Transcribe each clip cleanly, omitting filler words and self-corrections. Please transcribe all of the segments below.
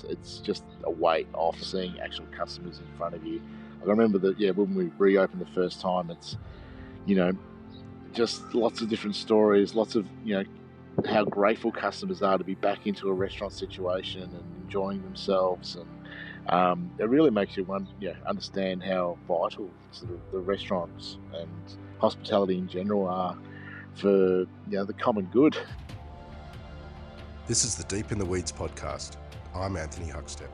it's just a weight off seeing actual customers in front of you. I remember that, when we reopened the first time, it's, just lots of different stories, lots of, how grateful customers are to be back into a restaurant situation and enjoying themselves. And it really makes you understand how vital sort of the restaurants and hospitality in general are for the common good. This is the Deep in the Weeds podcast. I'm Anthony Huckstep.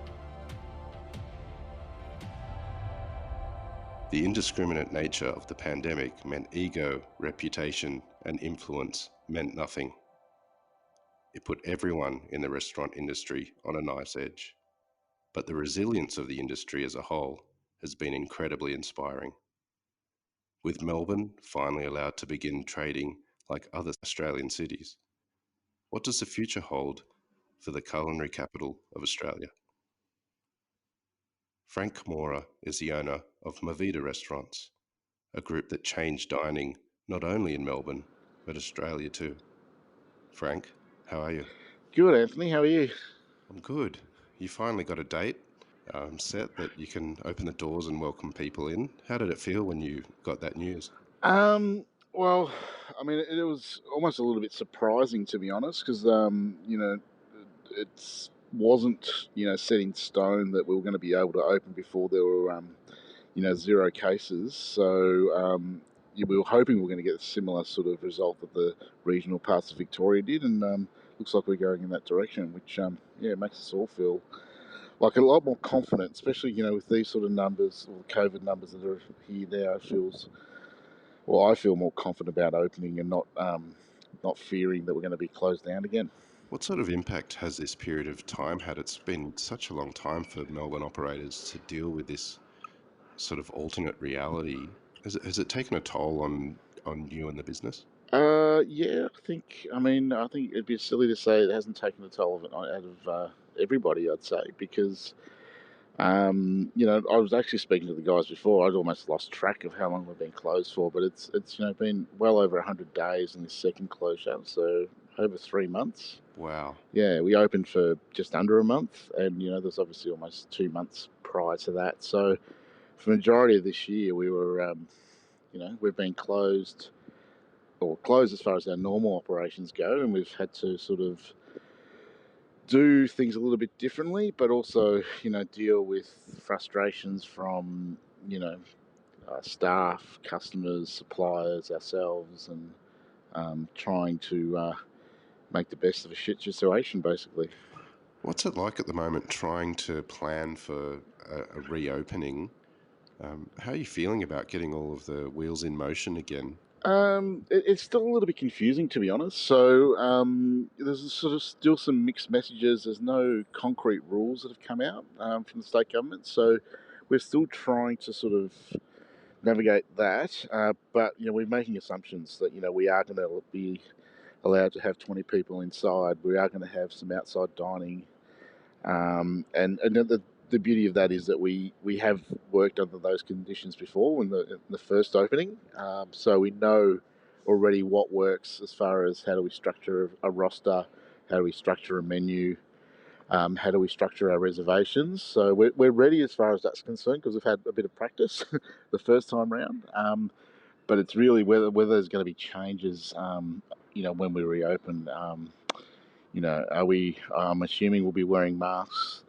The indiscriminate nature of the pandemic meant ego, reputation, and influence meant nothing. It put everyone in the restaurant industry on a knife's edge. But the resilience of the industry as a whole has been incredibly inspiring. With Melbourne finally allowed to begin trading like other Australian cities, what does the future hold for the culinary capital of Australia? Frank Camorra is the owner of Movida restaurants, a group that changed dining not only in Melbourne, but Australia too. Frank, how are you? Good, Anthony. How are you? I'm good. You finally got a date set that you can open the doors and welcome people in. How did it feel when you got that news? Well, I mean, it was almost a little bit surprising, to be honest, because, it wasn't, set in stone that we were going to be able to open before there were, 0 cases. So we were hoping we were going to get a similar sort of result that the regional parts of Victoria did, and looks like we're going in that direction, which, makes us all feel like a lot more confident, especially, with these sort of numbers, or the COVID numbers that are here now. I feel more confident about opening and not fearing that we're going to be closed down again. What sort of impact has this period of time had? It's been such a long time for Melbourne operators to deal with this sort of alternate reality. Has it taken a toll on you and the business? Yeah, I think it'd be silly to say it hasn't taken a toll of it out of everybody, I'd say, because, I was actually speaking to the guys before. I'd almost lost track of how long we've been closed for, but it's been well over 100 days in this second closure, so over 3 months. Wow. Yeah, we opened for just under a month, and there's obviously almost 2 months prior to that. So for the majority of this year, we were, we've been closed as far as our normal operations go, and we've had to sort of do things a little bit differently, but also, deal with frustrations from, staff, customers, suppliers, ourselves, and trying to make the best of a shit situation, basically. What's it like at the moment trying to plan for a reopening? How are you feeling about getting all of the wheels in motion again? It's still a little bit confusing, to be honest. So there's sort of still some mixed messages. There's no concrete rules that have come out from the state government. So we're still trying to sort of navigate that. But we're making assumptions that we are going to be allowed to have 20 people inside. We are going to have some outside dining, and the beauty of that is that we have worked under those conditions before in the first opening, so we know already what works as far as how do we structure a roster, how do we structure a menu, how do we structure our reservations. So we're ready as far as that's concerned because we've had a bit of practice the first time round. But it's really whether there's going to be changes, when we reopen. I'm assuming we'll be wearing masks.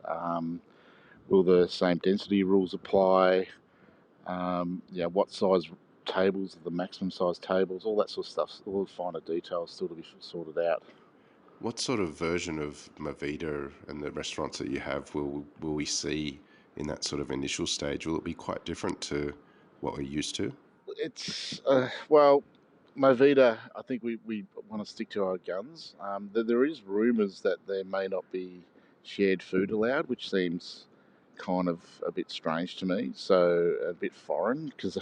Will the same density rules apply? What size tables are the maximum size tables? All that sort of stuff. All the finer details still to be sorted out. What sort of version of Movida and the restaurants that you have will we see in that sort of initial stage? Will it be quite different to what we're used to? It's Movida, I think we want to stick to our guns. There is rumours that there may not be shared food allowed, which seems kind of a bit strange to me, so a bit foreign, because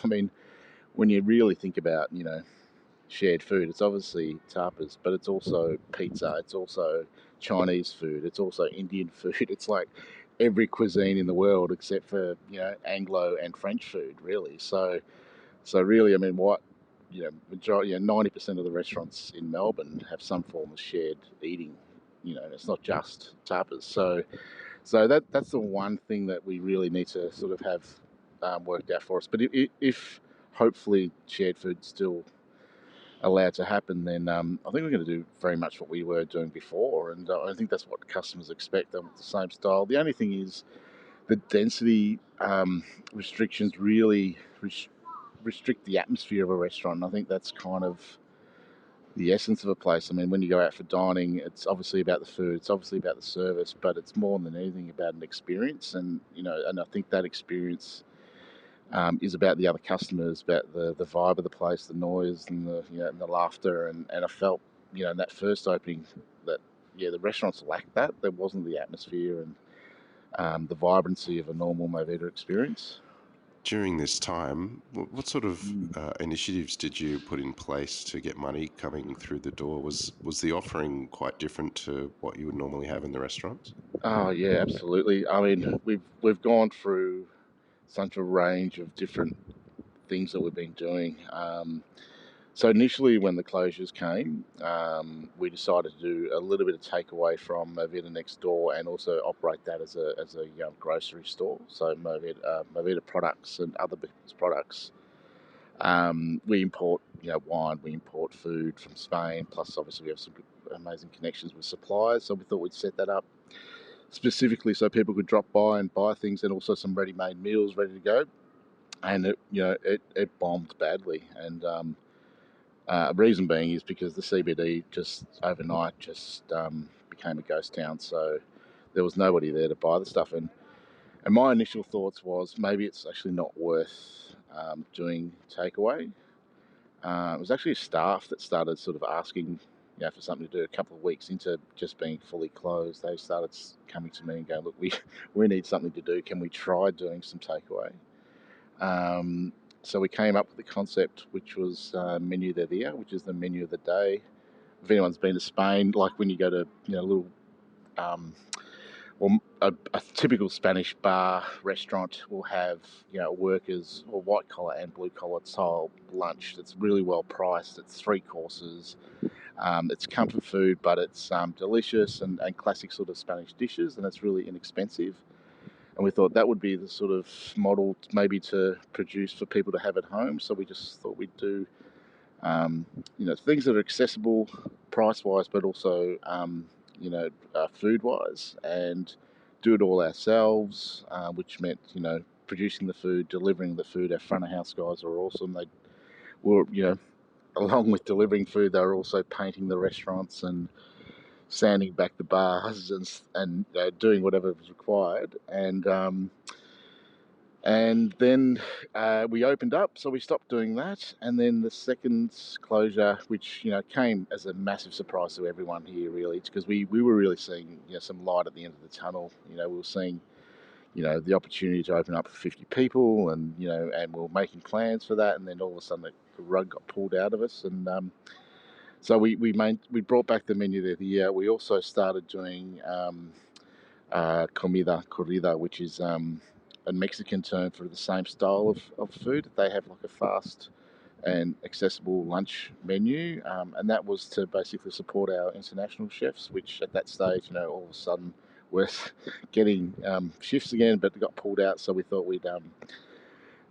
when you really think about shared food, it's obviously tapas, but it's also pizza, it's also Chinese food, it's also Indian food. It's like every cuisine in the world except for Anglo and French food, really. So really, what majority, 90% of the restaurants in Melbourne have some form of shared eating. It's not just tapas. So So that's the one thing that we really need to sort of have worked out for us. But if hopefully shared food's still allowed to happen, then I think we're going to do very much what we were doing before, and I think that's what customers expect. Them the same style. The only thing is the density restrictions really restrict the atmosphere of a restaurant. And I think that's kind of the essence of a place. I mean, when you go out for dining, it's obviously about the food, it's obviously about the service, but it's more than anything about an experience. And and I think that experience is about the other customers, about the vibe of the place, the noise, and the laughter. And I felt in that first opening that the restaurants lacked that. There wasn't the atmosphere and the vibrancy of a normal Movida experience. During this time, what sort of Mm. initiatives did you put in place to get money coming through the door? Was the offering quite different to what you would normally have in the restaurants? Oh yeah, absolutely. I mean, we've gone through such a range of different things that we've been doing. So initially, when the closures came, we decided to do a little bit of takeaway from Movida next door, and also operate that as a grocery store. So Movida products and other business products. We import wine, we import food from Spain. Plus, obviously, we have some amazing connections with suppliers. So we thought we'd set that up specifically so people could drop by and buy things, and also some ready-made meals ready to go. And it bombed badly, and reason being is because the CBD just overnight became a ghost town. So there was nobody there to buy the stuff, and my initial thoughts was maybe it's actually not worth doing takeaway. It was actually staff that started sort of asking, for something to do. A couple of weeks into just being fully closed, they started coming to me and going, "Look, we need something to do. Can we try doing some takeaway?" So we came up with the concept, which was Menu del Dia, which is the menu of the day. If anyone's been to Spain, like when you go to little well, a typical Spanish bar restaurant will have workers or white collar and blue collar style lunch that's really well priced. It's 3 courses. It's comfort food, but it's delicious and classic sort of Spanish dishes, and it's really inexpensive. And we thought that would be the sort of model maybe to produce for people to have at home. So we just thought we'd do things that are accessible price wise, but also food wise, and do it all ourselves, which meant producing the food, delivering the food. Our front of house guys are awesome. They were along with delivering food, they were also painting the restaurants and sanding back the bars and doing whatever was required. And then we opened up, so we stopped doing that. And then the second closure, which came as a massive surprise to everyone here, really, because we were really seeing some light at the end of the tunnel. We were seeing the opportunity to open up for 50 people, and and we were making plans for that. And then all of a sudden, the rug got pulled out of us, and so we brought back the menu there. We also started doing comida corrida, which is a Mexican term for the same style of food. They have like a fast and accessible lunch menu, and that was to basically support our international chefs, which at that stage, all of a sudden we're getting shifts again, but they got pulled out. So we thought we'd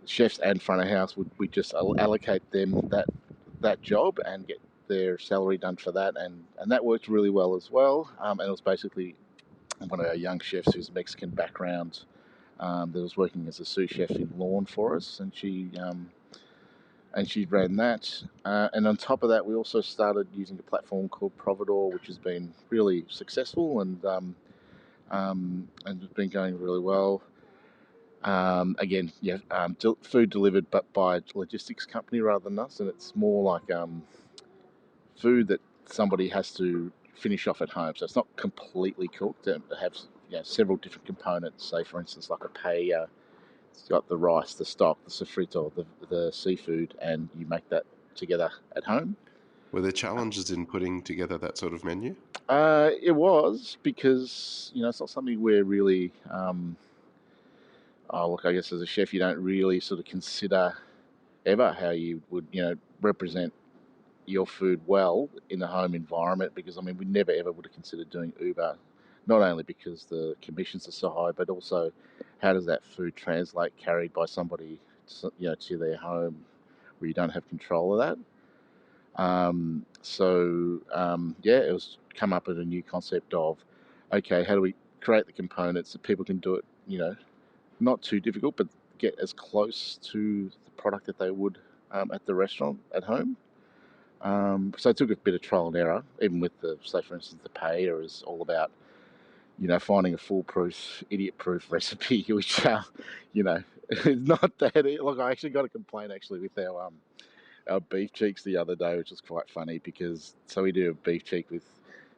chefs and front of house we just allocate them that job and get their salary done for that, and that worked really well as well. And it was basically one of our young chefs who's Mexican background that was working as a sous chef in Lawn for us, and she ran that. And on top of that, we also started using a platform called Providor, which has been really successful and it's been going really well. Again, food delivered but by a logistics company rather than us, and it's more like food that somebody has to finish off at home. So it's not completely cooked. It has several different components. Say, for instance, like a paella. It's got the rice, the stock, the sofrito, the seafood, and you make that together at home. Were there challenges in putting together that sort of menu? It was because it's not something we're really. Oh, look, I guess as a chef, you don't really sort of consider ever how you would represent your food well in the home environment, because I mean we never ever would have considered doing Uber, not only because the commissions are so high, but also how does that food translate carried by somebody, to their home where you don't have control of that. It was come up with a new concept of, okay, how do we create the components that people can do it, not too difficult, but get as close to the product that they would at the restaurant at home. So it took a bit of trial and error, even with say for instance, the paella is all about, finding a foolproof, idiot-proof recipe, which, is not that. Look, I actually got a complaint actually with our beef cheeks the other day, which was quite funny because we do a beef cheek with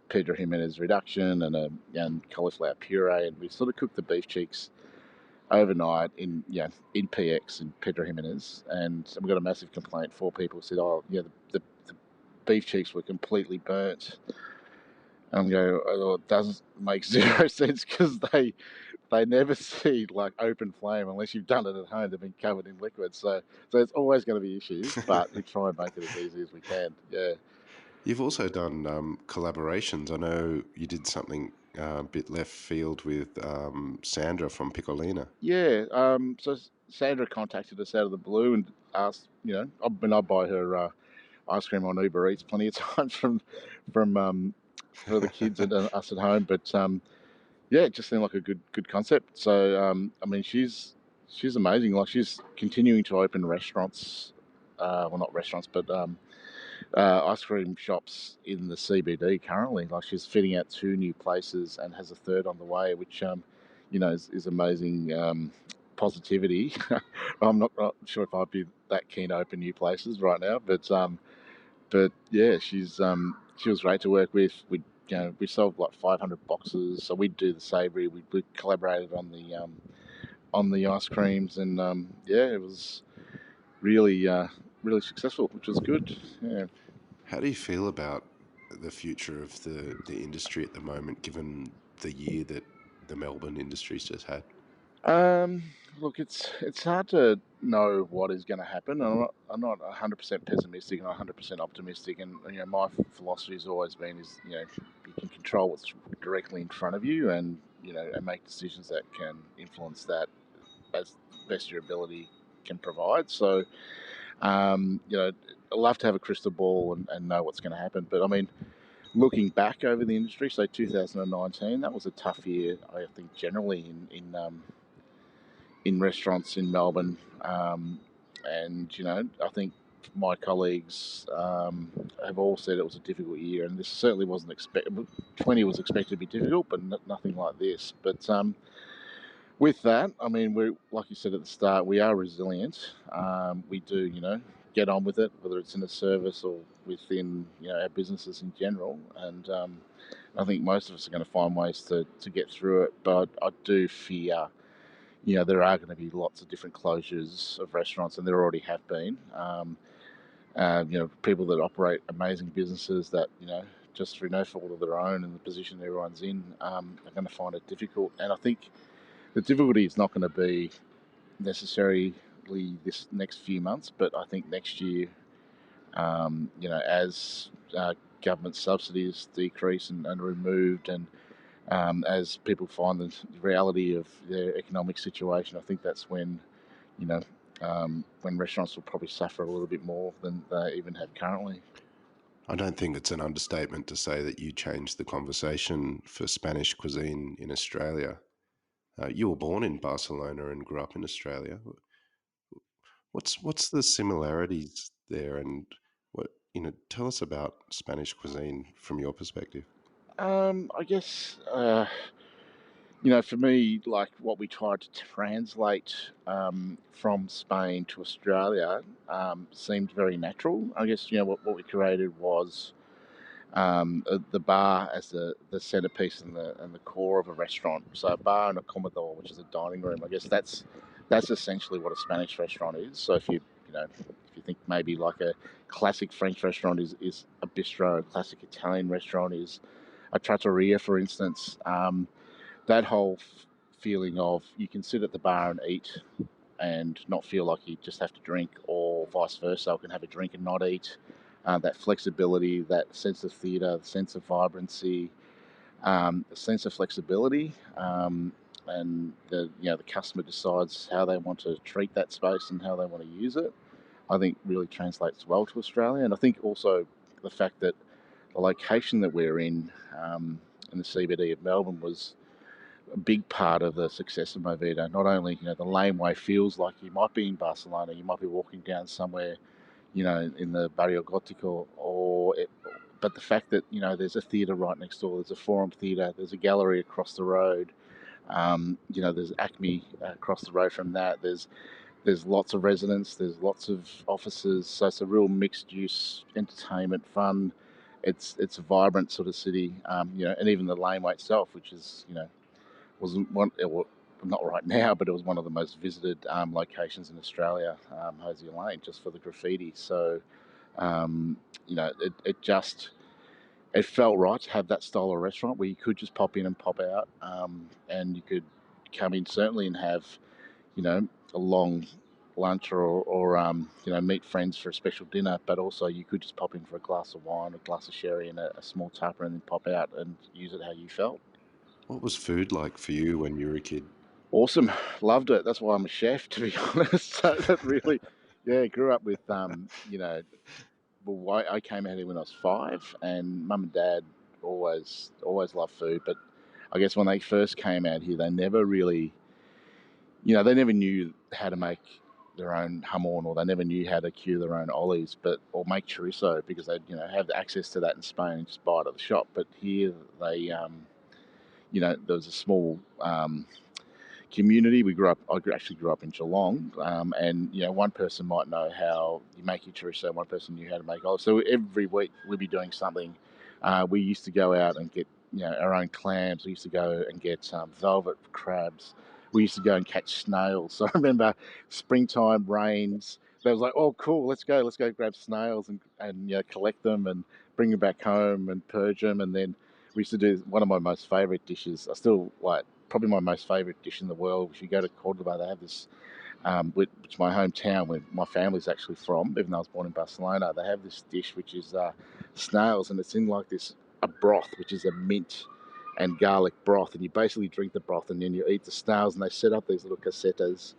Pedro Jimenez reduction and cauliflower puree, and we sort of cooked the beef cheeks overnight in PX and Pedro Jimenez, and we got a massive complaint. 4 people said, "Oh, yeah, the beef cheeks were completely burnt." And I go, "Oh, it doesn't make zero sense because they never see like open flame unless you've done it at home. They've been covered in liquid, so it's always going to be issues. But we try and make it as easy as we can. Yeah." You've also done collaborations. I know you did something a bit left field with Sandra from Piccolina. Yeah. So Sandra contacted us out of the blue and asked, I buy her ice cream on Uber Eats plenty of times from for the kids and us at home, but yeah, it just seemed like a good concept. So I mean, she's amazing. Like she's continuing to open restaurants, well, not restaurants, but ice cream shops in the CBD currently. Like she's fitting out 2 new places and has a third on the way, which is amazing positivity. I'm not sure if I'd be that keen to open new places right now, but yeah, she was great to work with. We sold like 500 boxes, so we'd do the savoury. We collaborated on the ice creams, and yeah, it was really really successful, which was good. Yeah. How do you feel about the future of the industry at the moment, given the year that the Melbourne industry's just had? Um, Look, it's hard to know what is going to happen. I'm not 100% pessimistic and 100% optimistic. And my philosophy has always been is you can control what's directly in front of you, and and make decisions that can influence that as best your ability can provide. So I love to have a crystal ball and know what's going to happen. But I mean, looking back over the industry, so 2019, that was a tough year. I think generally in restaurants in Melbourne, and I think my colleagues have all said it was a difficult year, and this certainly wasn't expected. 20 was expected to be difficult, but nothing like this. But with that, I mean, we like you said at the start, we are resilient. We do, get on with it, whether it's in a service or within our businesses in general, and I think most of us are going to find ways to get through it. But I do fear there are going to be lots of different closures of restaurants, and there already have been. People that operate amazing businesses that, just through no fault of their own and the position everyone's in, are going to find it difficult. And I think the difficulty is not going to be necessarily this next few months, but I think next year, as government subsidies decrease and are removed, and as people find the reality of their economic situation, I think that's you know, when restaurants will probably suffer a little bit more than they even have currently. I don't think it's an understatement to say that you changed the conversation for Spanish cuisine in Australia. You were born in Barcelona and grew up in Australia. What's the similarities there, and tell us about Spanish cuisine from your perspective. I guess, for me, like what we tried to translate from Spain to Australia seemed very natural. I guess, what we created was the bar as the centerpiece and the core of a restaurant. So a bar and a comedor, which is a dining room. I guess that's essentially what a Spanish restaurant is. So if you think maybe like a classic French restaurant is a bistro, a classic Italian restaurant is a trattoria, for instance. That whole feeling of you can sit at the bar and eat and not feel like you just have to drink, or vice versa, I can have a drink and not eat. That flexibility, that sense of theatre, the sense of vibrancy, a sense of flexibility, and the customer decides how they want to treat that space and how they want to use it. I think really translates well to Australia, and I think also the fact that the location that we're in the CBD of Melbourne, was a big part of the success of Movida. Not only the laneway feels like you might be in Barcelona, you might be walking down somewhere in the Barrio Gótico, but the fact that there's a theatre right next door, there's a Forum Theatre, there's a gallery across the road, there's Acme across the road from that. There's lots of residents, there's lots of offices, so it's a real mixed use entertainment fun. It's a vibrant sort of city, and even the laneway itself, which is wasn't one. Well, not right now, but it was one of the most visited locations in Australia, Hosier Lane, just for the graffiti. So um, it felt right to have that style of restaurant where you could just pop in and pop out, and you could come in certainly and have a long lunch, or meet friends for a special dinner, but also you could just pop in for a glass of wine, a glass of sherry, and a small tupper, and then pop out and use it how you felt. What was food like for you when you were a kid? Awesome, loved it. That's why I'm a chef, to be honest. So that really, yeah, grew up with well, I came out here when I was 5, and mum and dad always loved food. But I guess when they first came out here, they never really, they never knew how to make their own jamon, or they never knew how to cure their own olives, or make chorizo, because they'd have access to that in Spain and just buy it at the shop. But here they, there was a small community. I actually grew up in Geelong, and one person might know how you make your chorizo, one person knew how to make olives. So every week we'd be doing something. We used to go out and get our own clams. We used to go and get velvet crabs. We used to go and catch snails. So I remember springtime rains. They was like, oh, cool, let's go grab snails and collect them and bring them back home and purge them. And then we used to do one of my most favourite dishes. I still like, probably my most favourite dish in the world. If you go to Cordoba, they have this, which is my hometown, where my family's actually from, even though I was born in Barcelona. They have this dish which is snails, and it's in like a broth, which is a mint and garlic broth, and you basically drink the broth and then you eat the snails. And they set up these little casetas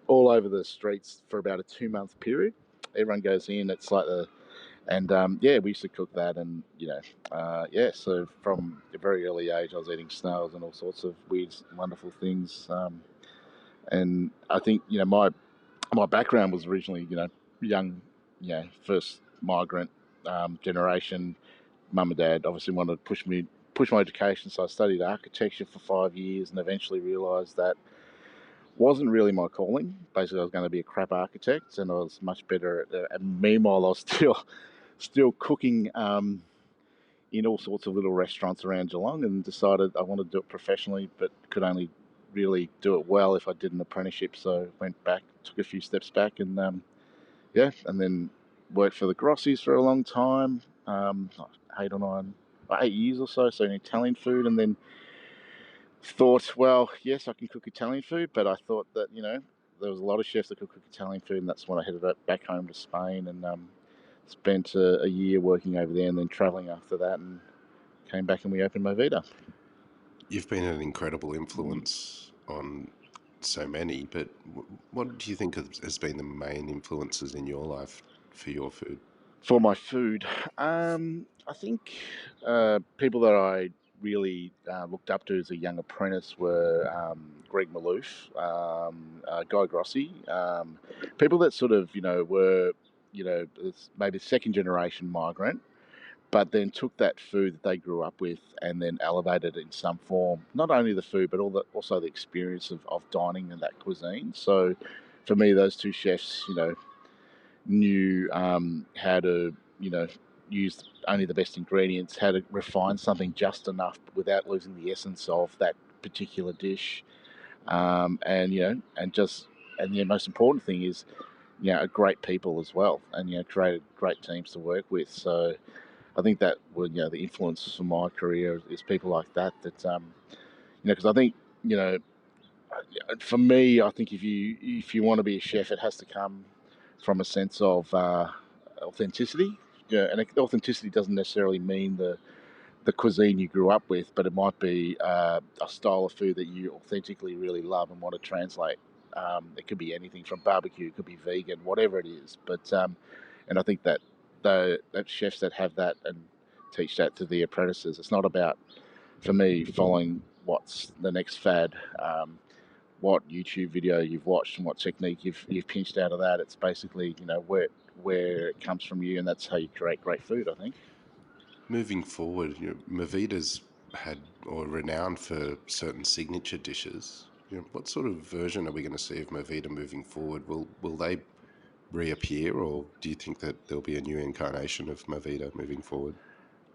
all over the streets for about a 2-month period. Everyone goes in. It's like yeah, we used to cook that, and yeah. So from a very early age, I was eating snails and all sorts of weird, wonderful things. And I think my background was originally young, first migrant generation. Mum and dad obviously wanted to push my education, so I studied architecture for 5 years, and eventually realised that wasn't really my calling. Basically, I was going to be a crap architect, and I was much better at it. And meanwhile, I was still cooking in all sorts of little restaurants around Geelong, and decided I wanted to do it professionally, but could only really do it well if I did an apprenticeship. So went back, took a few steps back, and yeah, and then worked for the Grossies for a long time, 8 years or so, so in Italian food, and then thought, well, yes, I can cook Italian food, but I thought that there was a lot of chefs that could cook Italian food, and that's when I headed back home to Spain, and spent a year working over there, and then travelling after that, and came back and we opened Movida. You've been an incredible influence on so many, but what do you think has been the main influences in your life for your food? For my food, I think people that I really looked up to as a young apprentice were Greg Malouf, Guy Grossi, people that sort of were maybe second generation migrant, but then took that food that they grew up with and then elevated it in some form. Not only the food, but also the experience of dining in that cuisine. So for me, those two chefs, knew how to, use only the best ingredients, how to refine something just enough without losing the essence of that particular dish. And just, and the most important thing is, a great people as well, and created great teams to work with. So I think that the influence for my career is people like that. Because I think for me, I think if you want to be a chef, it has to come from a sense of authenticity. And authenticity doesn't necessarily mean the cuisine you grew up with, but it might be a style of food that you authentically really love and want to translate. It could be anything from barbecue, it could be vegan, whatever it is. But and I think that that chefs that have that and teach that to the apprentices, it's not about, for me, following what's the next fad. What YouTube video you've watched and what technique you've pinched out of that. It's basically, where it comes from you, and that's how you create great food, I think. Moving forward, Movida's had or renowned for certain signature dishes. What sort of version are we going to see of Movida moving forward? Will they reappear, or do you think that there'll be a new incarnation of Movida moving forward?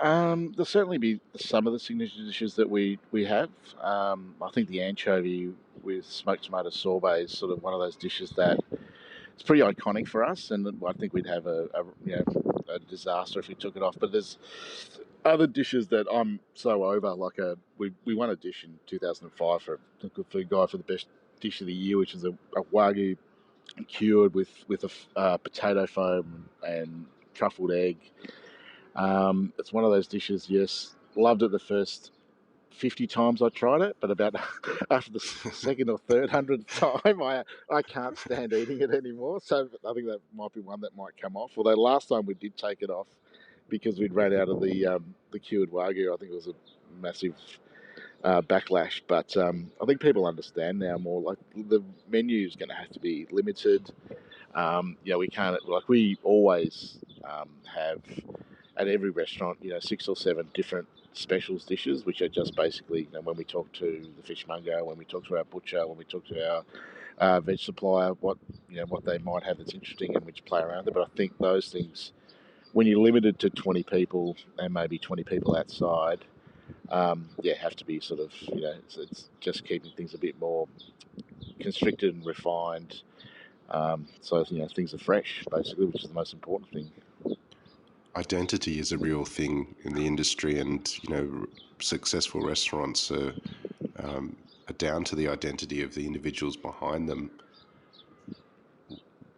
There'll certainly be some of the signature dishes that we have. I think the anchovy with smoked tomato sorbet is sort of one of those dishes that it's pretty iconic for us, and I think we'd have a disaster if we took it off. But there's other dishes that I'm so over. Like we won a dish in 2005 for the Good Food Guide for the best dish of the year, which is a wagyu cured with a potato foam and truffled egg. It's one of those dishes. Yes, loved it the first 50 times I tried it, but about after the second or third hundredth time, I can't stand eating it anymore. So I think that might be one that might come off. Although last time we did take it off because we'd ran out of the cured wagyu. I think it was a massive backlash. But I think people understand now more. Like the menu is going to have to be limited. We can't, like, we always have at every restaurant, 6 or 7 different specials dishes, which are just basically, when we talk to the fishmonger, when we talk to our butcher, when we talk to our veg supplier, what they might have that's interesting and which play around it. But I think those things, when you're limited to 20 people and maybe 20 people outside, have to be sort of, it's just keeping things a bit more constricted and refined. So things are fresh, basically, which is the most important thing. Identity is a real thing in the industry, and successful restaurants are down to the identity of the individuals behind them.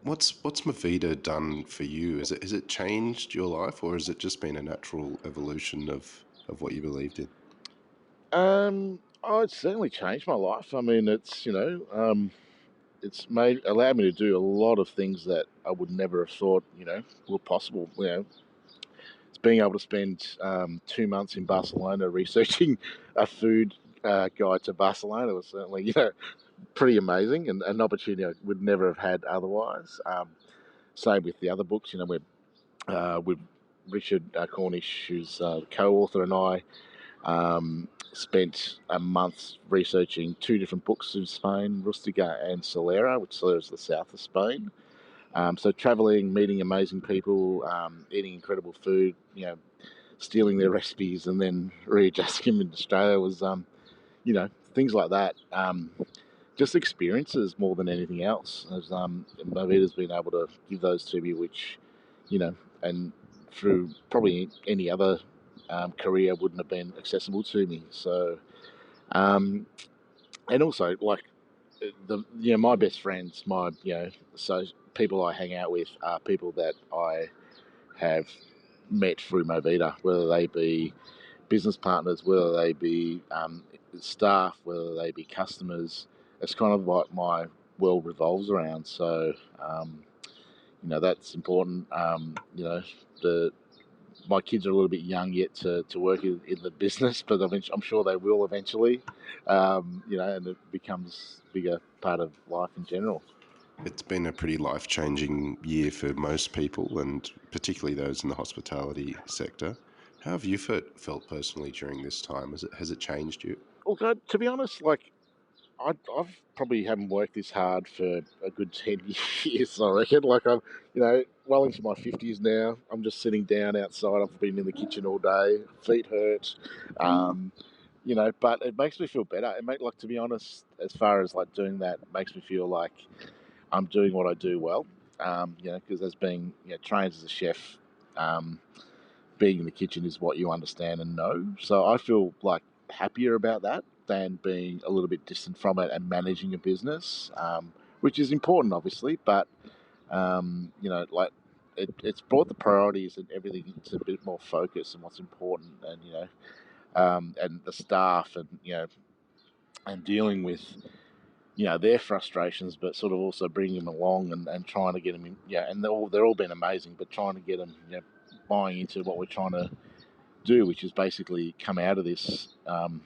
What's Movida done for you? Has it changed your life, or has it just been a natural evolution of what you believed in? It's certainly changed my life. I mean, it's allowed me to do a lot of things that I would never have thought, were possible. It's being able to spend 2 months in Barcelona researching a food guide to Barcelona was certainly, pretty amazing, and an opportunity I would never have had otherwise. Same with the other books. With Richard Cornish, who's the co-author, and I spent a month researching 2 different books in Spain, Rustica and Solera, which Solera is the south of Spain. So traveling, meeting amazing people, eating incredible food, stealing their recipes and then readjusting them in Australia was, things like that. Just experiences more than anything else. As Movida's been able to give those to me, which, and through probably any other career wouldn't have been accessible to me. So, and also like my best friends, so people I hang out with are people that I have met through Movida, whether they be business partners, whether they be staff, whether they be customers. It's kind of what my world revolves around. So, that's important. My kids are a little bit young yet to work in the business, but I'm sure they will eventually, and it becomes a bigger part of life in general. It's been a pretty life-changing year for most people, and particularly those in the hospitality sector. How have you felt personally during this time? Has it changed you? Look, to be honest, like I've probably haven't worked this hard for a good 10 years. I reckon. Like I'm, well into my 50s now. I'm just sitting down outside. I've been in the kitchen all day. Feet hurt. Um, but it makes me feel better. To be honest, as far as like doing that, it makes me feel like I'm doing what I do well. Because as being trained as a chef, um, being in the kitchen is what you understand and know. So I feel like happier about that than being a little bit distant from it and managing a business, which is important, obviously. But like it's brought the priorities and everything into a bit more focus and what's important. And and the staff, and and dealing with their frustrations, but sort of also bringing them along and trying to get them in. And they're all been amazing, but trying to get them buying into what we're trying to do, which is basically come out of this, when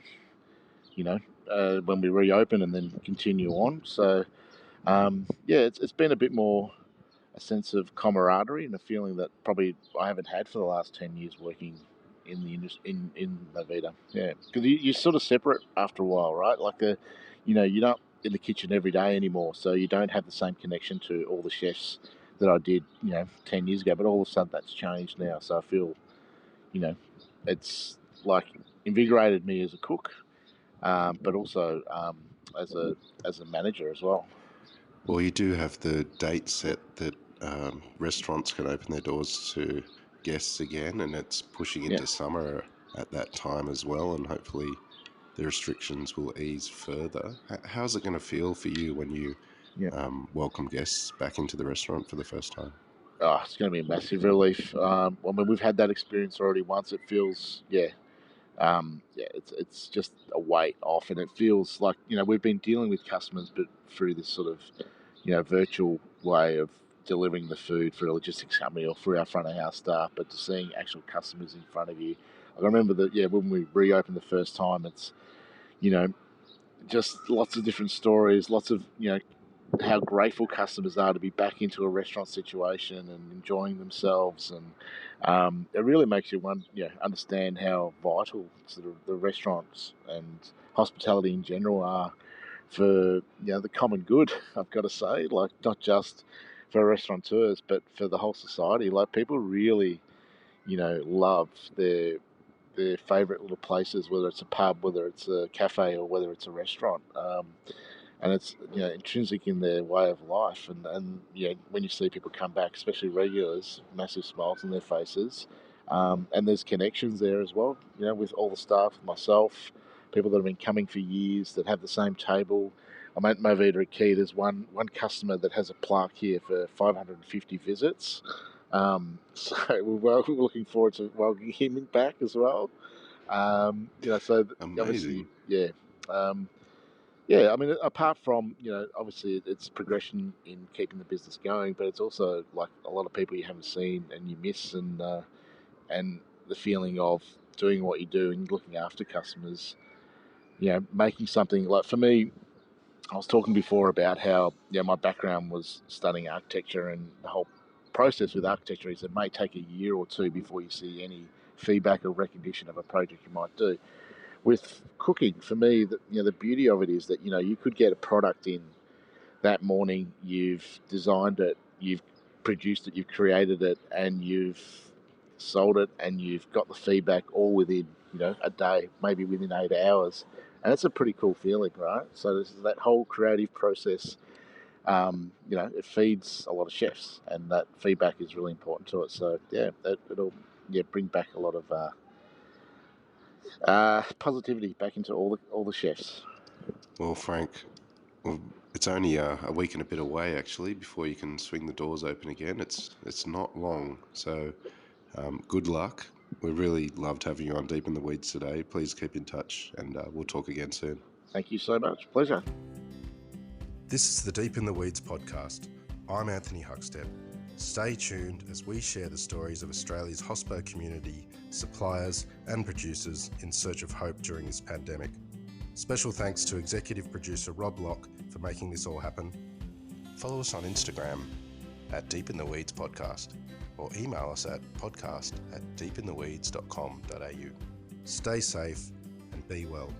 we reopen and then continue on. So it's been a bit more a sense of camaraderie and a feeling that probably I haven't had for the last 10 years working in the in Movida. Yeah, because you sort of separate after a while, right? Like you're not in the kitchen every day anymore, so you don't have the same connection to all the chefs that I did, 10 years ago. But all of a sudden that's changed now, so I feel, you know, it's like invigorated me as a cook, but also as a manager as well. Well, you do have the date set that restaurants can open their doors to guests again, and it's pushing Yeah, into summer at that time as well, and hopefully the restrictions will ease further. How's it going to feel for you when you yeah. welcome guests back into the restaurant for the first time? Oh, it's going to be a massive relief. I mean, we've had that experience already once. It feels, it's just a weight off, and it feels like we've been dealing with customers, but through this sort of virtual way of delivering the food for a logistics company or through our front of house staff, but to seeing actual customers in front of you. I remember that when we reopened the first time, it's you know just lots of different stories, lots of how grateful customers are to be back into a restaurant situation and enjoying themselves, and it really makes you understand how vital sort of the restaurants and hospitality in general are for the common good. I've got to say, like not just for restaurateurs, but for the whole society. Like people really, love their favourite little places, whether it's a pub, whether it's a cafe, or whether it's a restaurant. And it's intrinsic in their way of life. And when you see people come back, especially regulars, massive smiles on their faces, and there's connections there as well. With all the staff, myself, people that have been coming for years that have the same table. I'm at Movida Key. There's one customer that has a plaque here for 550 visits. So we're looking forward to welcoming him back as well. So obviously, Amazing. yeah. Yeah, I mean, apart from obviously it's progression in keeping the business going, but it's also like a lot of people you haven't seen and you miss, and the feeling of doing what you do and looking after customers. Making something like for me, I was talking before about how my background was studying architecture, and the whole process with architecture is it may take a year or two before you see any feedback or recognition of a project you might do. With cooking, for me, the beauty of it is that you could get a product in that morning. You've designed it, you've produced it, you've created it, and you've sold it, and you've got the feedback all within a day, maybe within 8 hours, and it's a pretty cool feeling, right? So this is that whole creative process. It feeds a lot of chefs, and that feedback is really important to it. So it'll bring back a lot of positivity back into all the chefs. Well, Frank, well, it's only a week and a bit away actually before you can swing the doors open again. It's not long, so good luck. We really loved having you on Deep in the Weeds today. Please keep in touch, and we'll talk again soon. Thank you so much. Pleasure. This is the Deep in the Weeds podcast. I'm Anthony Huckstep. Stay tuned as we share the stories of Australia's hospo community, suppliers and producers in search of hope during this pandemic. Special thanks to executive producer Rob Locke for making this all happen. Follow us on Instagram at Deep in the Weeds Podcast, or email us at podcast@deepintheweeds.com.au. Stay safe and be well.